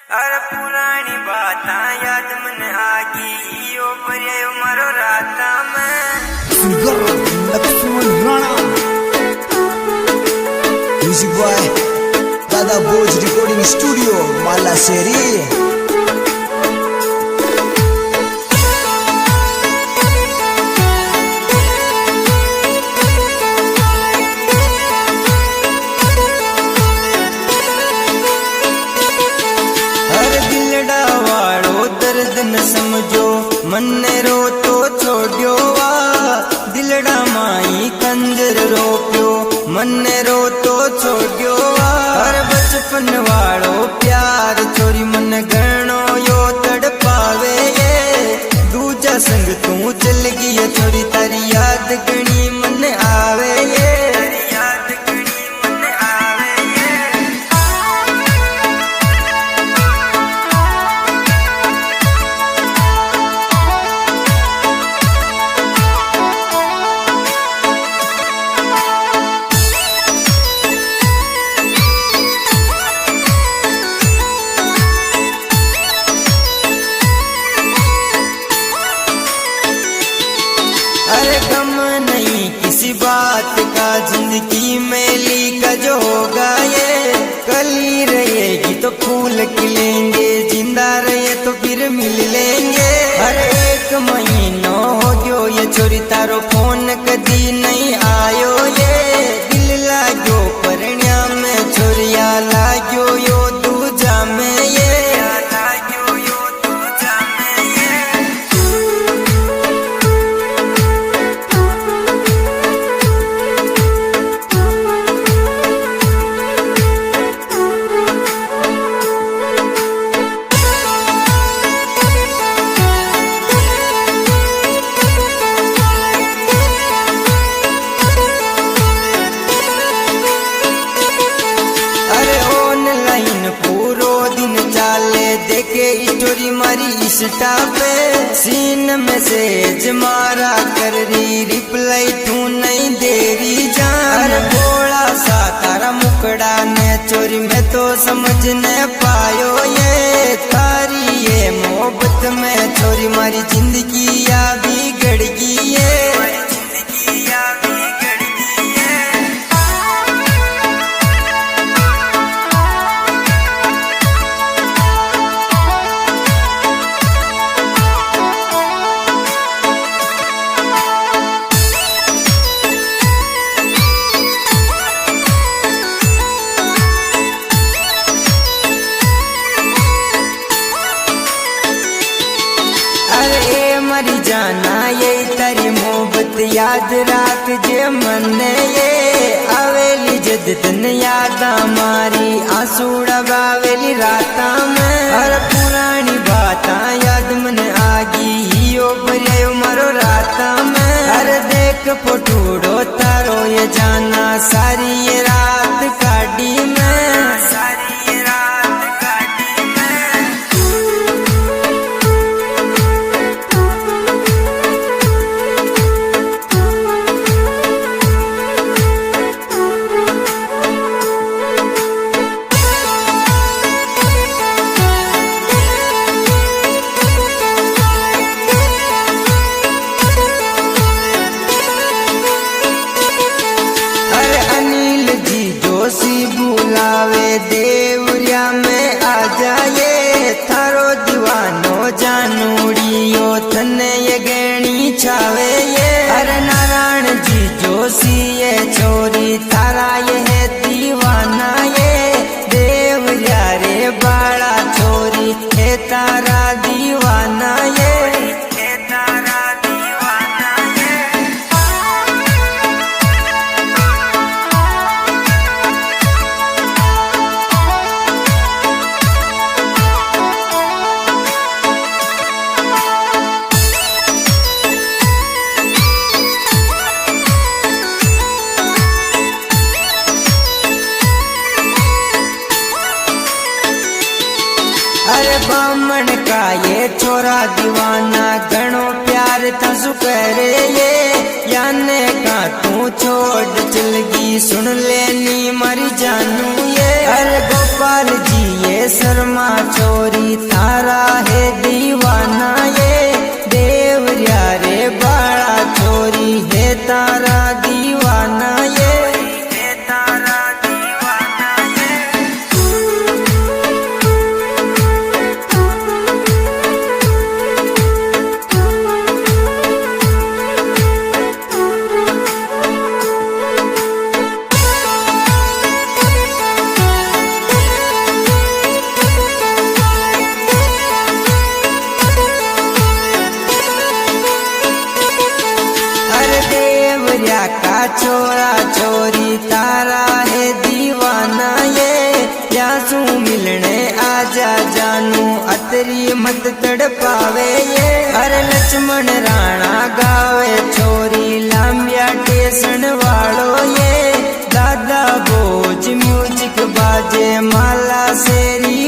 अरे पुरानी बात याद मन आगी ओ पर्याय मारो राता में लक्ष्मण राणा म्यूजिक बॉय दादा बोज रिकॉर्डिंग स्टूडियो माला शेरी। समझो मन्ने रो तो छोड़ो वा दिलड़ा माई कंजर रोप्यो मन्ने रो तो छोड़ो वा हर बचपन वालो प्यार छोरी मन गणो यो तड़पावे ये दूजा संग तू चल गई छोरी तारी याद गणी मन आवे ये अरे गम नहीं किसी बात का जिंदगी में लीका जो होगा ये कली रहेगी तो फूल खिलेंगे जिंदा रहे तो फिर मिल लेंगे। हर एक महीनों हो गयो ये छोरी तारो फोन कदी नहीं आयो ये दिल लाग्यो परण्या में छोरिया लाग्यो यो दूजा में ये देखे स्टोरी मारी इंस्टा पे सीन मैसेज मारा कर री रिप्लाई तू नहीं दे रही जान भोला सा तारा मुकड़ा ने चोरी में तो समझ न पायो ये तारी ये मोहब्बत में चोरी मारी जिंदगी या बिगड़ गई है। मरी जाना ये तारी मोहब्बत याद राख जे मन ये आवेली जद तन याद मारी आंसूड़ा गावेली राता में हर पुरानी बाता याद मन आगी यो पर्याय मारो राता में हर देख फोटूड़ो तारो ये जाना सारी ये रात काटी में बुलावे देवरिया में आ जाए थारो दीवानो जानूड़ियो थने ये गणी छावे ये अरे नारायण जी जोशी ये छोरी थारा ये है दीवाना ये देवरिया रे बाड़ा छोरी है तारा दीवाना ये अरे बामण का ये छोरा दीवाना घणो प्यार था सुकरे ये याने का तू छोड़ चलगी सुन लेनी मरी जानू ये। अरे गोपाल जी ये शर्मा चोरी तारा है दीवाना ये। देवरिया रे बड़ा चोरी है तारा दीवाना ये। का छोरा छोरी तारा है दीवाना ये। यासू मिलने आजा जानू अतरी मत तड़पावे ये। अरे लक्ष्मण राणा गावे छोरी लांबिया टेसन वालो ये। दादा बोझ म्यूजिक बाजे माला शेरी